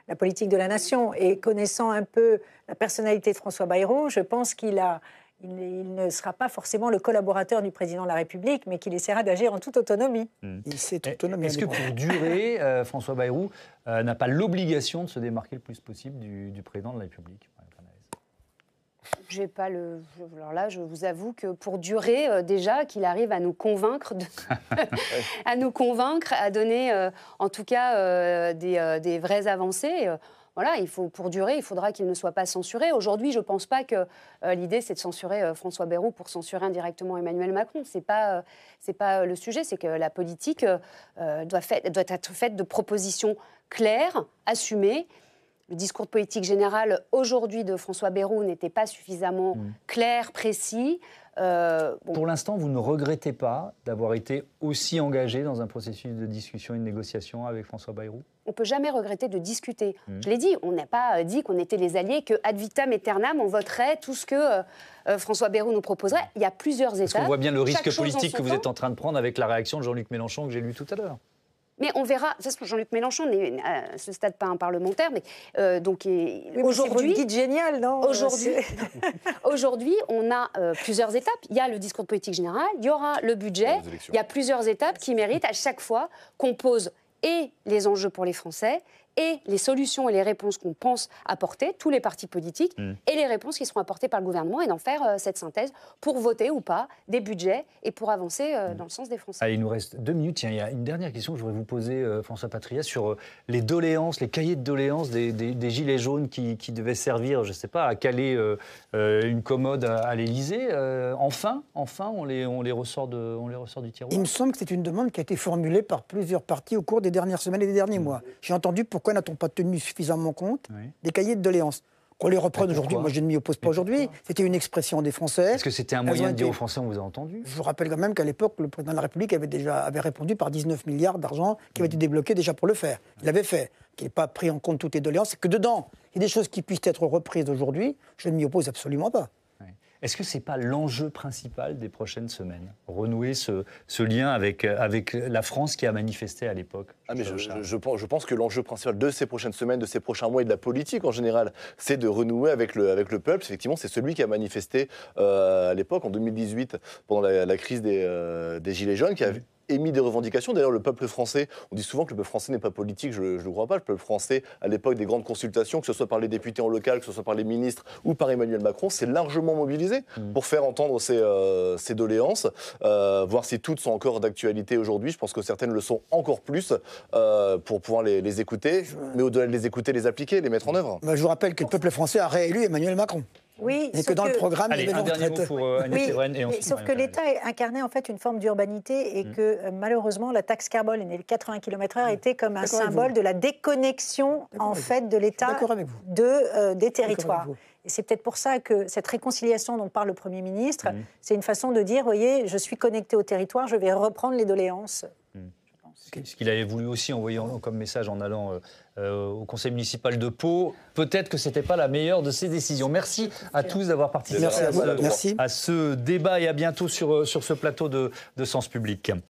la politique de la nation. Et connaissant un peu la personnalité de François Bayrou, je pense qu'il ne sera pas forcément le collaborateur du président de la République, mais qu'il essaiera d'agir en toute autonomie. Est-ce que pour durer, François Bayrou n'a pas l'obligation de se démarquer le plus possible du président de la République? J'ai pas le. Alors là, je vous avoue que pour durer, déjà, qu'il arrive à nous convaincre, à donner, en tout cas, des vraies avancées. Voilà, pour durer, il faudra qu'il ne soit pas censuré. Aujourd'hui, je ne pense pas que l'idée, c'est de censurer François Bayrou pour censurer indirectement Emmanuel Macron. C'est pas le sujet. C'est que la politique doit être faite de propositions claires, assumées. Le discours politique général aujourd'hui de François Bayrou n'était pas suffisamment clair, précis. Pour l'instant, vous ne regrettez pas d'avoir été aussi engagé dans un processus de discussion et de négociation avec François Bayrou? On ne peut jamais regretter de discuter. Je l'ai dit, on n'a pas dit qu'on était les alliés, que ad vitam aeternam, on voterait tout ce que François Bayrou nous proposerait. Il y a plusieurs étapes. Parce qu'on voit bien le risque politique que vous êtes en train de prendre avec la réaction de Jean-Luc Mélenchon que j'ai lu tout à l'heure. Mais on verra. Jean-Luc Mélenchon n'est à ce stade pas un parlementaire, mais aujourd'hui, guide génial, non? Aujourd'hui, on a plusieurs étapes. Il y a le discours de politique générale, il y aura le budget. Il y a plusieurs étapes qui méritent à chaque fois qu'on pose et les enjeux pour les Français et les solutions et les réponses qu'on pense apporter, tous les partis politiques, et les réponses qui seront apportées par le gouvernement, et d'en faire cette synthèse pour voter ou pas des budgets et pour avancer dans le sens des Français. Allez, il nous reste 2 minutes. Tiens, il y a une dernière question que je voudrais vous poser, François Patriat, sur les doléances, les cahiers de doléances des gilets jaunes qui devaient servir, je ne sais pas, à caler une commode à l'Élysée. Enfin, on les ressort du tiroir. Il me semble que c'est une demande qui a été formulée par plusieurs partis au cours des dernières semaines et des derniers mois. J'ai entendu pourquoi n'a-t-on pas tenu suffisamment compte des cahiers de doléances. Qu'on les reprenne aujourd'hui, moi je ne m'y oppose pas aujourd'hui. C'était une expression des Français. Est-ce que c'était un moyen de dire aux Français, on vous a entendu? Je vous rappelle quand même qu'à l'époque, le président de la République avait répondu par 19 milliards d'argent qui avait été débloqué déjà pour le faire. Il l'avait fait. Qu'il n'ait pas pris en compte toutes les doléances. C'est que dedans, il y a des choses qui puissent être reprises aujourd'hui. Je ne m'y oppose absolument pas. Est-ce que ce n'est pas l'enjeu principal des prochaines semaines? Renouer ce lien avec la France qui a manifesté à l'époque? Je pense que l'enjeu principal de ces prochaines semaines, de ces prochains mois et de la politique en général, c'est de renouer avec le peuple. Effectivement, c'est celui qui a manifesté à l'époque, en 2018, pendant la crise des Gilets jaunes, qui a émis des revendications. D'ailleurs, le peuple français, on dit souvent que le peuple français n'est pas politique, je ne le crois pas. Le peuple français, à l'époque des grandes consultations, que ce soit par les députés en local, que ce soit par les ministres ou par Emmanuel Macron, s'est largement mobilisé pour faire entendre ces doléances, voir si toutes sont encore d'actualité aujourd'hui. Je pense que certaines le sont encore plus pour pouvoir les écouter, mais au-delà de les écouter, les appliquer, les mettre en œuvre. Je vous rappelle que le peuple français a réélu Emmanuel Macron. Oui, et que dans le programme, il y avait un dernier mot pour Agnès Evren. Sauf que l'État incarnait en fait une forme d'urbanité et que malheureusement la taxe carbone et les 80 km/h étaient comme un symbole de la déconnexion en fait de l'État des territoires. Et c'est peut-être pour ça que cette réconciliation dont parle le Premier ministre, c'est une façon de dire, voyez, je suis connecté au territoire, je vais reprendre les doléances. Ce qu'il avait voulu aussi envoyer comme message en allant au conseil municipal de Pau. Peut-être que ce n'était pas la meilleure de ses décisions. Merci à tous d'avoir participé à ce débat et à bientôt sur ce plateau de Sens Public.